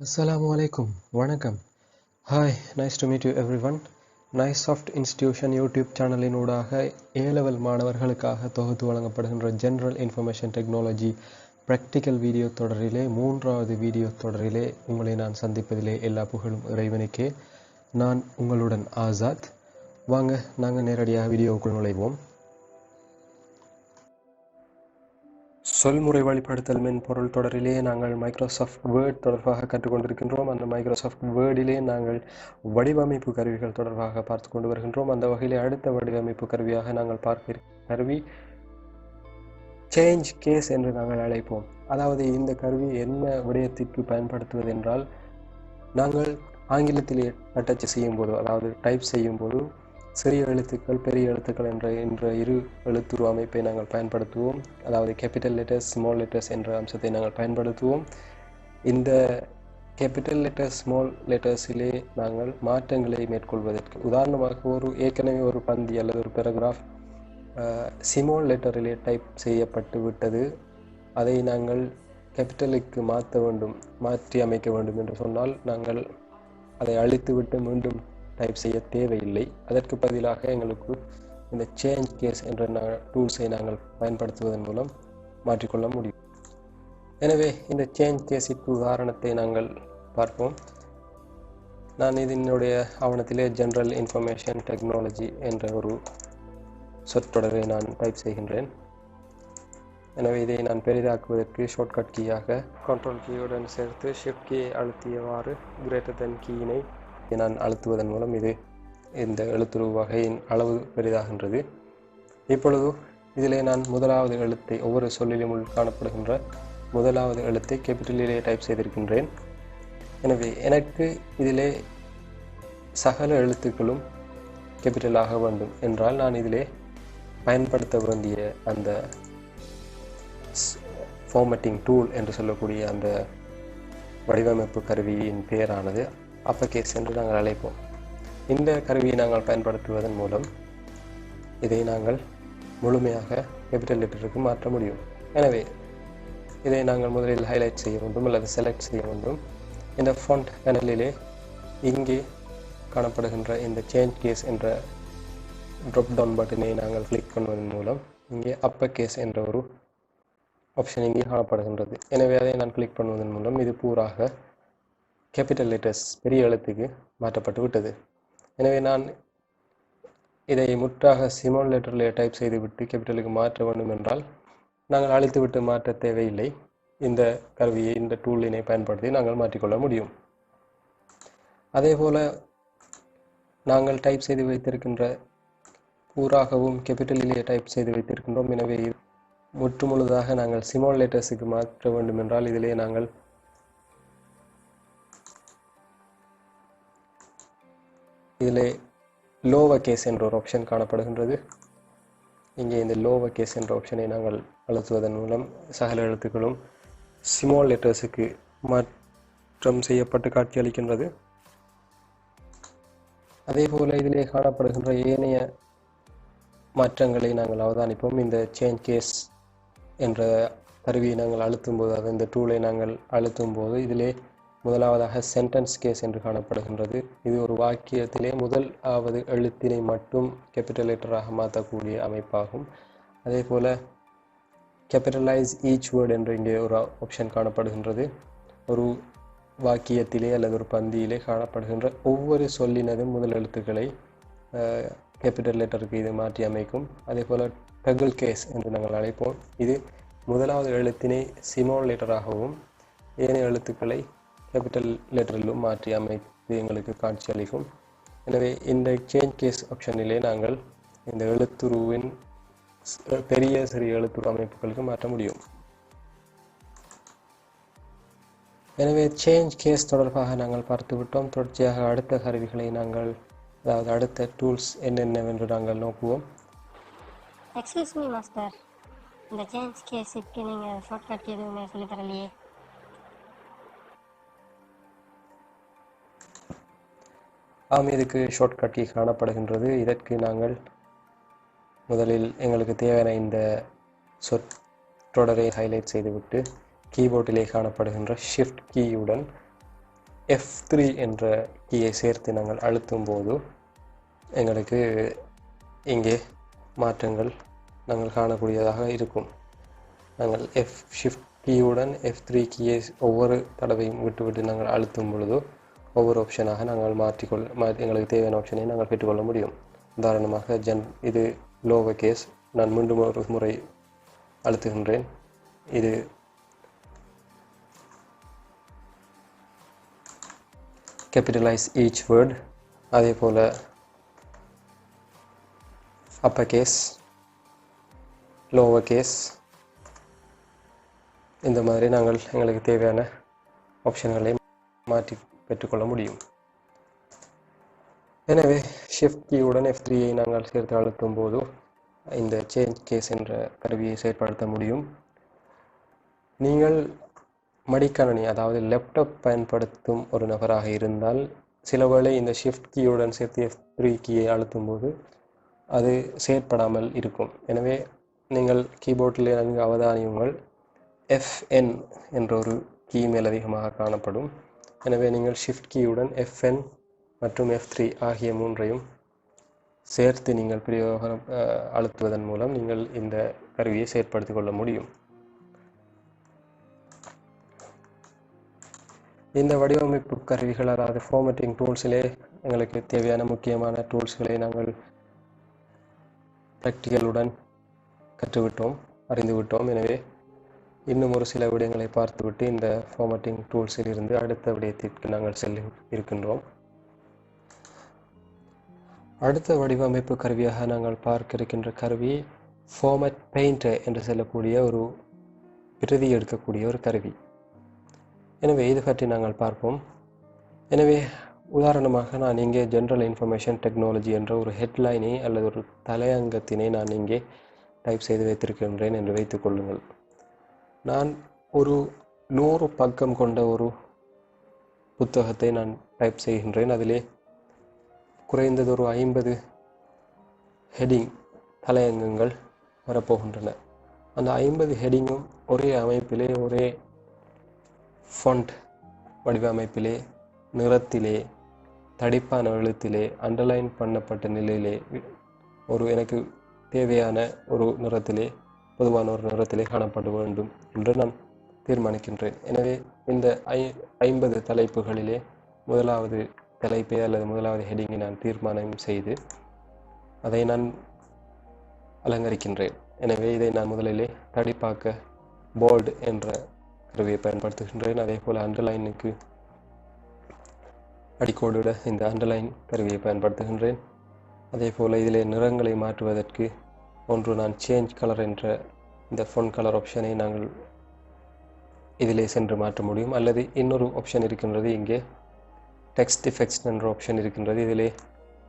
Assalamu alaikum. Vanakkam. Hi, nice to meet you everyone. Nicesoft Institution YouTube சேனலின் ஊடாக A-level மாணவர்களுக்காக தொகுத்து வழங்கப்படுகின்ற general information technology practical video தொடரிலே மூன்றாவது வீடியோ தொடரிலே உங்களை நான் சந்திப்பதிலே எல்லா புகழும் இறைவனுக்கே. நான் உங்களுடன் ஆசாத். வாங்க நாங்கள் நேரடியாக வீடியோவுக்குள் நுழைவோம். சொல்முறை வழிப்படுத்தல் மென்பொருள் தொடரிலே நாங்கள் மைக்ரோசாஃப்ட் வேர்ட் தொடர்பாக கற்றுக்கொண்டிருக்கின்றோம். அந்த மைக்ரோசாஃப்ட் வேர்டிலே நாங்கள் வடிவமைப்பு கருவிகள் தொடர்பாக பார்த்து கொண்டு வருகின்றோம். அந்த வகையிலே அடுத்த வடிவமைப்பு கருவியாக நாங்கள் பார்க்க கருவி சேஞ்ச் கேஸ் என்று நாங்கள் அழைப்போம். அதாவது இந்த கருவி என்ன விடயத்திற்கு பயன்படுத்துவது என்றால், நாங்கள் ஆங்கிலத்திலே தட்டச்சு செய்யும் போது, அதாவது டைப் செய்யும் போது சிறிய எழுத்துக்கள் பெரிய எழுத்துக்கள் என்ற இரு எழுத்துரு அமைப்பை நாங்கள் பயன்படுத்துவோம். அதாவது கேபிட்டல் லெட்டர்ஸ் ஸ்மால் லெட்டர்ஸ் என்ற அம்சத்தை நாங்கள் பயன்படுத்துவோம். இந்த கேபிட்டல் லெட்டர்ஸ் ஸ்மால் லெட்டர்ஸிலே நாங்கள் மாற்றங்களை மேற்கொள்வதற்கு, உதாரணமாக ஏற்கனவே ஒரு பந்தி அல்லது ஒரு பேராகிராஃப் ஸ்மால் லெட்டரிலே டைப் செய்யப்பட்டு விட்டது, அதை நாங்கள் கேபிட்டலுக்கு மாற்றி அமைக்க வேண்டும் என்று சொன்னால் நாங்கள் அதை அழித்துவிட்டு மீண்டும் டைப் செய்ய தேவையில்லை. அதற்கு பதிலாக எங்களுக்கு இந்த சேஞ்ச் கேஸ் என்ற டூல்ஸை நாங்கள் பயன்படுத்துவதன் மூலம் மாற்றிக்கொள்ள முடியும். எனவே இந்த சேஞ்ச் கேஸிற்கு உதாரணத்தை நாங்கள் பார்ப்போம். நான் இதனுடைய ஆவணத்திலே ஜெனரல் இன்ஃபர்மேஷன் டெக்னாலஜி என்ற ஒரு சொற்றொடரை நான் டைப் செய்கின்றேன். எனவே இதை நான் பெரிதாக்குவதற்கு ஷார்ட்கட் கீயாக கண்ட்ரோல் கீயுடன் சேர்த்து ஷிஃப்ட் கீயை அழுத்தியவாறு கிரேட்டர் தென் கீயினை நான் அழுத்துவதன் மூலம் இந்த எழுத்துரு வகையின் அளவு பெரிதாகின்றது. இப்பொழுது இதிலே நான் முதலாவது எழுத்தை, ஒவ்வொரு சொல்லிலும் காணப்படுகின்ற முதலாவது எழுத்தை கேபிட்டலிலே டைப் செய்திருக்கின்றேன். எனவே எனக்கு இதிலே சகல எழுத்துக்களும் கேபிட்டலாக வேண்டும் என்றால் நான் இதிலே பயன்படுத்த வேண்டிய அந்த ஃபார்மேட்டிங் டூல் என்று சொல்லக்கூடிய அந்த வடிவமைப்பு கருவியின் பெயரானது அப்பர் கேஸ் என்று நாங்கள் அழைப்போம். இந்த கருவியை நாங்கள் பயன்படுத்துவதன் மூலம் இதை நாங்கள் முழுமையாக கேபிட்டல் லெட்டருக்கு மாற்ற முடியும். எனவே இதை நாங்கள் முதலில் ஹைலைட் செய்ய வேண்டும் அல்லது செலக்ட் செய்ய வேண்டும். இந்த ஃபாண்ட் பேனலிலே இங்கே காணப்படுகின்ற இந்த சேஞ்ச் கேஸ் என்ற ட்ராப் டவுன் பட்டனை நாங்கள் கிளிக் பண்ணுவதன் மூலம் இங்கே அப்பர் கேஸ் என்ற ஒரு ஆப்ஷன் இங்கே காணப்படுகின்றது. எனவே அதை நான் கிளிக் பண்ணுவதன் மூலம் இது பூராக கேபிட்டல் லெட்டர்ஸ் பெரிய எழுத்துக்கு மாற்றப்பட்டு விட்டது. எனவே நான் இதை முற்றாக ஸ்மால் லெட்டரில் டைப் செய்துவிட்டு கேபிட்டலுக்கு மாற்ற வேண்டும் என்றால் நாங்கள் அழித்துவிட்டு மாற்ற தேவையில்லை. இந்த கருவியை, இந்த டூலினை பயன்படுத்தி நாங்கள் மாற்றிக்கொள்ள முடியும். அதே போல நாங்கள் டைப் செய்து வைத்திருக்கின்ற பூராகவும் கேபிட்டலிலே டைப் செய்து வைத்திருக்கின்றோம். எனவே முற்றுமுழுதாக நாங்கள் ஸ்மால் லெட்டர்ஸுக்கு மாற்ற வேண்டும் என்றால் இதிலே நாங்கள் இதிலே லோவர் கேஸ் என்ற ஒரு ஆப்ஷன் காணப்படுகின்றது. இங்கே இந்த லோவர் கேஸ் என்ற ஆப்ஷனை நாங்கள் அழுத்துவதன் மூலம் சகல எழுத்துக்களும் ஸ்மால் லெட்டர்ஸுக்கு மாற்றம் செய்யப்பட்டு காட்சியளிக்கின்றது. அதே போல இதிலே காணப்படுகின்ற ஏனைய மாற்றங்களை நாங்கள் அவதானிப்போம். இந்த சேஞ்ச் கேஸ் என்ற கருவியை நாங்கள் அழுத்தும் போது, அது இந்த டூலை நாங்கள் அழுத்தும் போது இதிலே முதலாவதாக சென்டென்ஸ் கேஸ் என்று காணப்படுகின்றது. இது ஒரு வாக்கியத்திலே முதலாவது எழுத்தினை மட்டும் கேபிட்டல் லெட்டராக மாற்றக்கூடிய அமைப்பாகும். அதே போல கேபிட்டலைஸ் ஈச் வேர்ட் என்று இங்கே ஒரு ஆப்ஷன் காணப்படுகின்றது. ஒரு வாக்கியத்திலே அல்லது ஒரு பந்தியிலே காணப்படுகின்ற ஒவ்வொரு சொல்லினதும் முதல் எழுத்துக்களை கேபிட்டல் லெட்டருக்கு இது மாற்றி அமைக்கும். அதே போல டகுல் கேஸ் என்று நாங்கள் அழைப்போம். இது முதலாவது எழுத்தினை ஸ்மால் லெட்டராகவும் ஏனைய எழுத்துக்களை கேபிட்டல் லெட்டரிலும் மாற்றி அமைத்து எங்களுக்கு காட்சியளிக்கும். எனவே இந்த சேஞ்ச் கேஸ் ஆப்ஷனிலே நாங்கள் இந்த எழுத்துருவின் பெரிய சிறிய எழுத்துரு அமைப்புகளுக்கு மாற்ற முடியும். எனவே சேஞ்ச் கேஸ் தொடர்பாக நாங்கள் பார்த்துவிட்டோம். தொடர்ச்சியாக அடுத்த கருவிகளை நாங்கள், அதாவது அடுத்த டூல்ஸ் என்னென்னவென்று நாங்கள் நோக்குவோம். எக்ஸ்கியூஸ் மீ மாஸ்டர், இந்த சேஞ்ச் கேஸுக்கு நீங்கள் ஷார்ட்கட் எதுவுமே சொல்லித் தரலையே. இதுக்கு ஷார்ட்கட் கீ காணப்படுகின்றது. இதற்கு நாங்கள் முதலில் எங்களுக்கு தேவையான இந்த சொற்றொடரை ஹைலைட் செய்துவிட்டு கீபோர்டிலே காணப்படுகின்ற ஷிஃப்ட் கீயுடன் F3 என்ற கீயை சேர்த்து நாங்கள் அழுத்தும் போது எங்களுக்கு இங்கே மாற்றங்கள் நாங்கள் காணக்கூடியதாக இருக்கும். நாங்கள் ஷிஃப்ட் கீயுடன் F3 கீயை ஒவ்வொரு தடவையும் விட்டு நாங்கள் அழுத்தும் பொழுது ஒவ்வொரு ஆப்ஷனாக நாங்கள் எங்களுக்கு தேவையான ஆப்ஷனை நாங்கள் பெற்றுக்கொள்ள முடியும். உதாரணமாக இது லோவர் கேஸ், நான் மீண்டும் ஒரு முறை அழுத்துகின்றேன். இது capitalize each word, அதே போல upper case, lower case, இந்த மாதிரி நாங்கள் எங்களுக்கு தேவையான ஆப்ஷன்களை மாற்றி பெற்றுக்கொள்ள முடியும். எனவே ஷிஃப்ட் கீயுடன் F3ஐ நாங்கள் சேர்த்து அழுத்தும் போது இந்த சேஞ்ச் கேஸ் என்ற கருவியை செயற்படுத்த முடியும். நீங்கள் மடிக்கணினி அதாவது லேப்டாப் பயன்படுத்தும் ஒரு நபராக இருந்தால் சிலவேளை இந்த ஷிஃப்ட் கீயுடன் சேர்த்து F3 கீயை அழுத்தும் போது அது செயற்படாமல் இருக்கும். எனவே நீங்கள் கீபோர்டில் நன்கு அவதானியுங்கள், FN என்ற ஒரு கீ மேலதிகமாக காணப்படும். எனவே நீங்கள் ஷிஃப்ட் கீயுடன் FN மற்றும் F3 ஆகிய மூன்றையும் சேர்த்து நீங்கள் அழுத்துவதன் மூலம் நீங்கள் இந்த கருவியை செயற்படுத்திக் கொள்ள முடியும். இந்த வடிவமைப்பு கருவிகள் அதாவது ஃபார்மேட்டிங் டூல்ஸிலே எங்களுக்கு தேவையான முக்கியமான டூல்ஸ்களை நாங்கள் ப்ராக்டிக்கலுடன் கற்றுவிட்டோம், அறிந்துவிட்டோம். எனவே இன்னும் ஒரு சில விடயங்களை பார்த்துவிட்டு இந்த ஃபார்மேட்டிங் டூல்ஸில் இருந்து அடுத்த விடயத்திற்கு நாங்கள் செல்ல இருக்கின்றோம். அடுத்த வடிவமைப்பு கருவியாக நாங்கள் பார்க்க இருக்கின்ற கருவி ஃபார்மேட் பெயிண்டர் என்று சொல்லக்கூடிய ஒரு பிரதி எடுக்கக்கூடிய ஒரு கருவி. எனவே இது பற்றி நாங்கள் பார்ப்போம். எனவே உதாரணமாக நான் இங்கே ஜெனரல் இன்ஃபர்மேஷன் டெக்னாலஜி என்ற ஒரு ஹெட்லைனை அல்லது ஒரு தலையங்கத்தினை நான் இங்கே டைப் செய்து வைத்திருக்கின்றேன் என்று வைத்துக் கொள்ளுங்கள். நான் ஒரு 100 பக்கம் கொண்ட ஒரு புத்தகத்தை நான் டைப் செய்கின்றேன். அதிலே குறைந்தது ஒரு 50 ஹெடிங் தலையங்கங்கள் வரப்போகின்றன. அந்த 50 ஹெடிங்கும் ஒரே அமைப்பிலே, ஒரே ஃபாண்ட் வடிவமைப்பிலே, நிறத்திலே, தடிப்பான எழுத்திலே, அண்டர்லைன் பண்ணப்பட்ட நிலையிலே, எனக்கு தேவையான ஒரு நிறத்திலே, பொதுவான ஒரு நிறத்திலே காணப்பட வேண்டும் என்று நான் தீர்மானிக்கின்றேன். எனவே இந்த 50 தலைப்புகளிலே முதலாவது தலைப்பை அல்லது முதலாவது ஹெடிங்கை நான் தீர்மானம் செய்து அதை நான் அலங்கரிக்கின்றேன். எனவே இதை நான் முதலிலே தடிப்பாக்க போல்டு என்ற கருவியை பயன்படுத்துகின்றேன். அதே போல் அண்டர்லைனுக்கு அடிக்கோடிட இந்த அண்டர்லைன் கருவியை பயன்படுத்துகின்றேன். அதே போல் இதிலே நிறங்களை மாற்றுவதற்கு ஒன்று நான் சேஞ்ச் கலர் என்ற இந்த ஃபோன் கலர் ஆப்ஷனை நாங்கள் இதிலே சென்று மாற்ற முடியும். அல்லது இன்னொரு ஆப்ஷன் இருக்கின்றது, இங்கே டெக்ஸ்ட் எஃபெக்ட்ஸ் என்ற ஆப்ஷன் இருக்கின்றது. இதிலே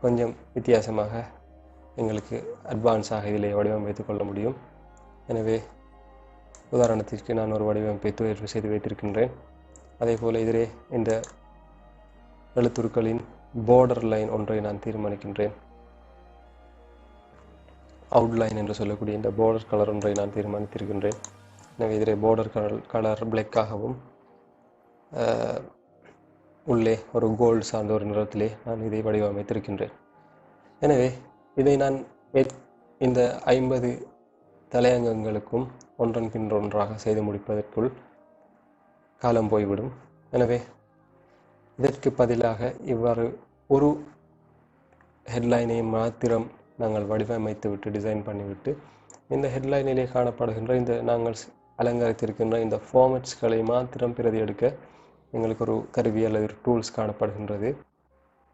கொஞ்சம் வித்தியாசமாக எங்களுக்கு அட்வான்ஸாக இதிலே வடிவமைத்து கொள்ள முடியும். எனவே உதாரணத்திற்கு நான் ஒரு வடிவமைப்பை தேர்வு செய்து வைத்திருக்கின்றேன். அதே போல் இதிலே இந்த எழுத்துருக்களின் பார்டர் லைன் ஒன்றை நான் தீர்மானிக்கின்றேன். அவுட்லைன் என்று சொல்லக்கூடிய இந்த பார்டர் கலர் ஒன்றை நான் தீர்மானித்திருக்கின்றேன். எனவே இதிலே பார்டர் கலர் பிளாக்காகவும் உள்ளே ஒரு கோல்டு சார்ந்த ஒரு நிறத்திலே நான் இதை வடிவமைத்திருக்கின்றேன். எனவே இதை நான் இந்த 50 தலையங்கங்களுக்கும் ஒன்றன் பின் ஒன்றாக செய்து முடிப்பதற்குள் காலம் போய்விடும். எனவே இதற்கு பதிலாக இவ்வாறு ஒரு ஹெட்லைனை மாத்திரம் நாங்கள் வடிவமைத்து விட்டு டிசைன் பண்ணிவிட்டு இந்த ஹெட்லைனிலே காணப்படுகின்ற இந்த நாங்கள் அலங்கரித்திருக்கின்ற இந்த ஃபார்மேட்ஸ்களை மாத்திரம் பிரதி எடுக்க எங்களுக்கு ஒரு கருவி அல்லது ஒரு டூல்ஸ் காணப்படுகின்றது.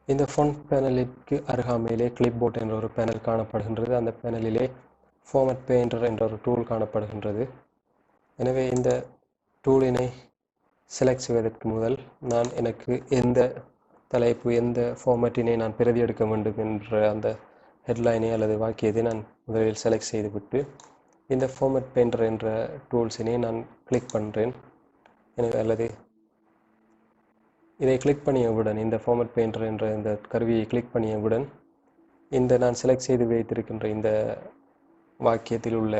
இந்த ஃபாண்ட் பேனலிற்கு அருகாமையிலே கிளிப்போர்ட் என்ற ஒரு பேனல் காணப்படுகின்றது. அந்த பேனலிலே ஃபார்மேட் பெயிண்டர் என்ற ஒரு டூல் காணப்படுகின்றது. எனவே இந்த டூலினை செலக்ட் செய்வதற்கு முதல் நான் எனக்கு எந்த தலைப்பு, எந்த ஃபார்மேட்டினை நான் பிரதி எடுக்க வேண்டும் என்ற அந்த ஹெட்லைனை அல்லது வாக்கியத்தை நான் முதலில் செலக்ட் செய்துவிட்டு இந்த ஃபார்மேட் பெயிண்டர் என்ற டூல்ஸினை நான் கிளிக் பண்ணுறேன். எனவே அல்லது இதை கிளிக் பண்ணியவுடன், இந்த ஃபார்மேட் பெயிண்டர் என்ற இந்த கருவியை கிளிக் பண்ணியவுடன் இந்த நான் செலக்ட் செய்து வைத்திருக்கின்ற இந்த வாக்கியத்தில் உள்ள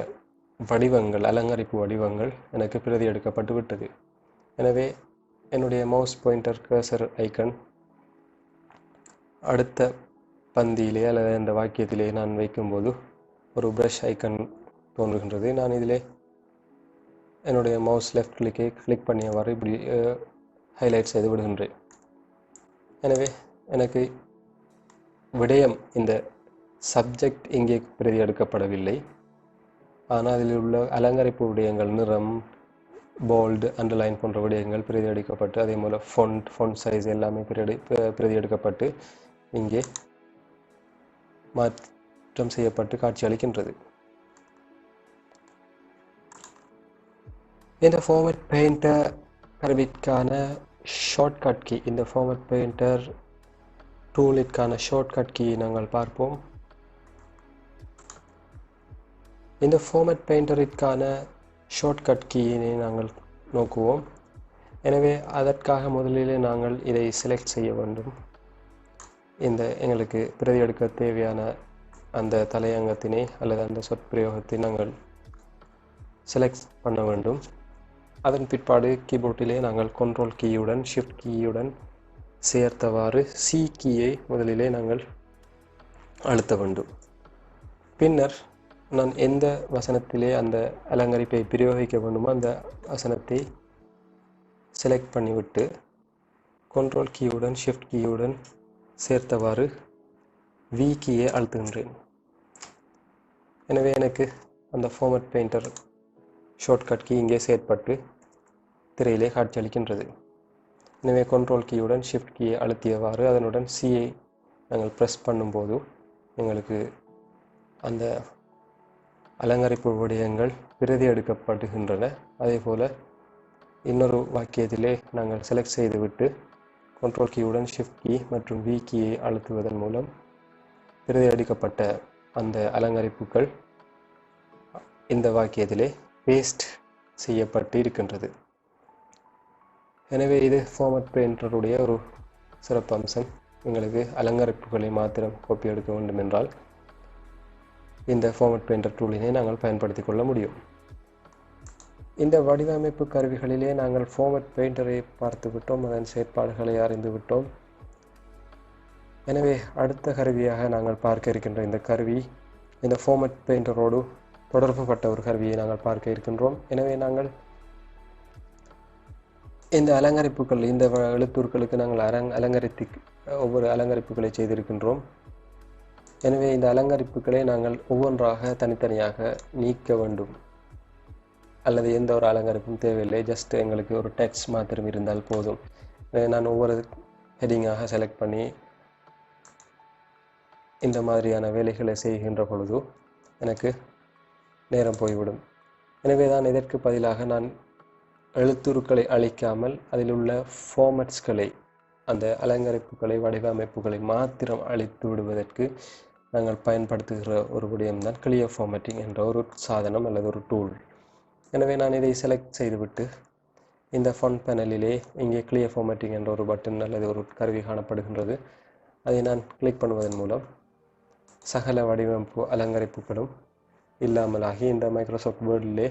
வடிவங்கள், அலங்கரிப்பு வடிவங்கள் எனக்கு பிரதி எடுக்கப்பட்டு விட்டது. எனவே என்னுடைய மவுஸ் பாயிண்டர் கர்சர் ஐக்கன் அடுத்த பந்தியிலே அல்லது அந்த வாக்கியத்திலே நான் வைக்கும்போது ஒரு ப்ரஷ் ஐக்கன் தோன்றுகின்றது. நான் இதிலே என்னுடைய மவுஸ் லெஃப்ட் கிளிக்கை கிளிக் பண்ணியவாறு இப்படி ஹைலைட் செய்து விடுகின்றேன். எனவே எனக்கு விடயம் இந்த சப்ஜெக்ட் இங்கே பிரதி எடுக்கப்படவில்லை. ஆனால் அதில் உள்ள அலங்கரிப்பு விடயங்கள் நிறம், போல்டு, அண்டர்லைன் போன்ற விடயங்கள் பிரதி எடுக்கப்பட்டு அதே போல் ஃபொண்ட் சைஸ் எல்லாமே பிரதி எடுக்கப்பட்டு இங்கே மாற்றம் செய்யப்பட்டு காட்சி அளிக்கின்றது. இந்த ஃபார்மேட் பெயிண்டர் கருவிற்கான ஷார்ட்கட் கீ, இந்த ஃபார்மேட் பெயிண்டர் டூலிற்கான ஷார்ட்கட் கீயை நாங்கள் பார்ப்போம். இந்த ஃபார்மேட் பெயிண்டரிற்கான ஷார்ட்கட் கீயினை நாங்கள் நோக்குவோம். எனவே அதற்காக முதலிலே நாங்கள் இதை செலக்ட் செய்ய வேண்டும். இந்த எங்களுக்கு பிரதி எடுக்க தேவையான அந்த தலையங்கத்தினை அல்லது அந்த சொற்பிரயோகத்தை நாங்கள் செலக்ட் பண்ண வேண்டும். அதன் பிற்பாடு கீபோர்டிலே நாங்கள் கண்ட்ரோல் கீயுடன் ஷிஃப்ட் கீயுடன் சேர்த்தவாறு சி கீயை முதலிலே நாங்கள் அழுத்த வேண்டும். பின்னர் நான் எந்த வசனத்திலே அந்த அலங்கரிப்பை பிரயோகிக்க வேண்டுமோ அந்த வசனத்தை செலக்ட் பண்ணிவிட்டு கண்ட்ரோல் கீயுடன் ஷிஃப்ட் கீயுடன் சேர்த்தவாறு வி கீயை அழுத்துகின்றேன். எனவே எனக்கு அந்த ஃபார்மேட் பெயிண்டர் ஷார்ட்கட் கீ இங்கே செயற்பட்டு திரையிலே காட்சியளிக்கின்றது. எனவே கண்ட்ரோல் கீயுடன் ஷிஃப்ட் கீயை அழுத்தியவாறு அதனுடன் சியை நாங்கள் ப்ரெஸ் பண்ணும்போது எங்களுக்கு அந்த அலங்கரிப்பு விடயங்கள் பிரதி எடுக்கப்படுகின்றன. அதே போல் இன்னொரு வாக்கியத்திலே நாங்கள் செலக்ட் செய்துவிட்டு கண்ட்ரோல் கீயுடன் ஷிஃப்ட் கீ மற்றும் வி கீயை அழுத்துவதன் மூலம் பிரதி எடுக்கப்பட்ட அந்த அலங்கரிப்புகள் இந்த வாக்கியத்திலே பேஸ்ட் செய்யப்பட்டு இருக்கின்றது. எனவே இது ஃபார்மேட் பெயிண்டருடைய ஒரு சிறப்பு அம்சம். எங்களுக்கு அலங்கரிப்புகளை மாத்திரம் காப்பி எடுக்க வேண்டும் என்றால் இந்த ஃபார்மேட் பெயிண்டர் டூலினை நாங்கள் பயன்படுத்தி கொள்ள முடியும். இந்த வடிவமைப்பு கருவிகளிலே நாங்கள் ஃபார்மேட் பெயிண்டரை பார்த்து விட்டோம், அதன் செயற்பாடுகளை அறிந்து விட்டோம். எனவே அடுத்த கருவியாக நாங்கள் பார்க்க இருக்கின்ற இந்த கருவி இந்த ஃபார்மேட் பெயிண்டரோடு தொடர்புபட்ட ஒரு கருவியை நாங்கள் பார்க்க இருக்கின்றோம். எனவே நாங்கள் இந்த அலங்கரிப்புகள், இந்த எழுத்துக்களுக்கு நாங்கள் அலங்கரித்து ஒவ்வொரு அலங்கரிப்புகளை செய்திருக்கின்றோம். எனவே இந்த அலங்கரிப்புகளை நாங்கள் ஒவ்வொன்றாக தனித்தனியாக நீக்க வேண்டும். அல்லது எந்த ஒரு அலங்கரிப்பும் தேவையில்லை, ஜஸ்ட் எங்களுக்கு ஒரு டெக்ஸ்ட் மாத்திரம் இருந்தால் போதும். நான் ஒவ்வொரு ஹெடிங்காக செலக்ட் பண்ணி இந்த மாதிரியான வேலைகளை செய்கின்ற பொழுது எனக்கு நேரம் போய்விடும். எனவே தான் இதற்கு பதிலாக நான் எழுத்துருக்களை அழிக்காமல் அதில் உள்ள ஃபார்மட்ஸ்களை, அந்த அலங்கரிப்புகளை, வடிவமைப்புகளை மாத்திரம் அழித்து விடுவதற்கு நாங்கள் பயன்படுத்துகிற ஒரு விடயம்தான் கிளியர் ஃபார்மேட்டிங் என்ற ஒரு சாதனம் அல்லது ஒரு டூல். எனவே நான் இதை செலக்ட் செய்துவிட்டு இந்த ஃபண்ட் பேனலிலே இங்கே கிளியர் ஃபார்மேட்டிங் என்ற ஒரு பட்டன் அல்லது ஒரு கருவி காணப்படுகின்றது. அதை நான் கிளிக் பண்ணுவதன் மூலம் சகல வடிவமைப்பு அலங்கரிப்புகளும் இல்லாமலாகி இந்த மைக்ரோசாஃப்ட் வேர்டிலே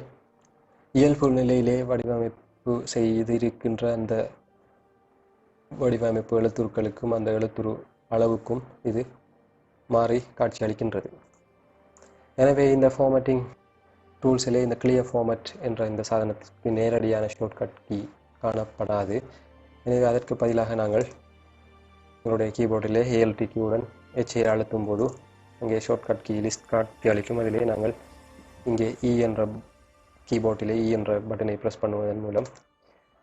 இயல்பு நிலையிலே வடிவமைப்பு செய்திருக்கின்ற அந்த வடிவமைப்பு எழுத்துருக்களுக்கும் அந்த எழுத்துரு அளவுக்கும் இது மாறி காட்சி அளிக்கின்றது. எனவே இந்த ஃபார்மேட்டிங் டூல்ஸிலே இந்த கிளியர் ஃபார்மேட் என்ற இந்த சாதனத்திற்கு நேரடியான ஷார்ட்கட் கீ காணப்படாது. எனவே அதற்கு பதிலாக நாங்கள் எங்களுடைய கீபோர்டிலே ALT கீயுடன் HA அழுத்தும் போது அங்கே ஷார்ட்கட் கீ லிஸ்ட் காட்சி அளிக்கும். அதிலே நாங்கள் இங்கே E என்ற கீபோர்டிலே E என்ற பட்டனை ப்ரெஸ் பண்ணுவதன் மூலம்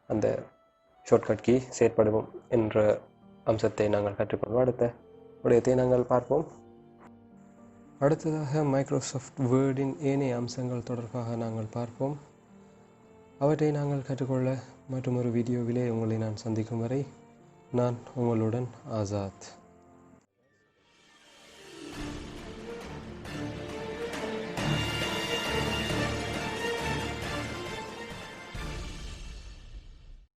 அந்த ஷார்ட்கட் கீ செயற்படும் என்ற அம்சத்தை நாங்கள் கற்றுக்கொள்வோம். அடுத்த விடயத்தை நாங்கள் பார்ப்போம். அடுத்ததாக மைக்ரோசாஃப்ட் வேர்டின் ஏனைய அம்சங்கள் தொடர்பாக நாங்கள் பார்ப்போம். அவற்றை நாங்கள் கற்றுக்கொள்ள மற்றும் ஒரு வீடியோவிலே உங்களை நான் சந்திக்கும் வரை நான் உங்களுடன் ஆசாத்.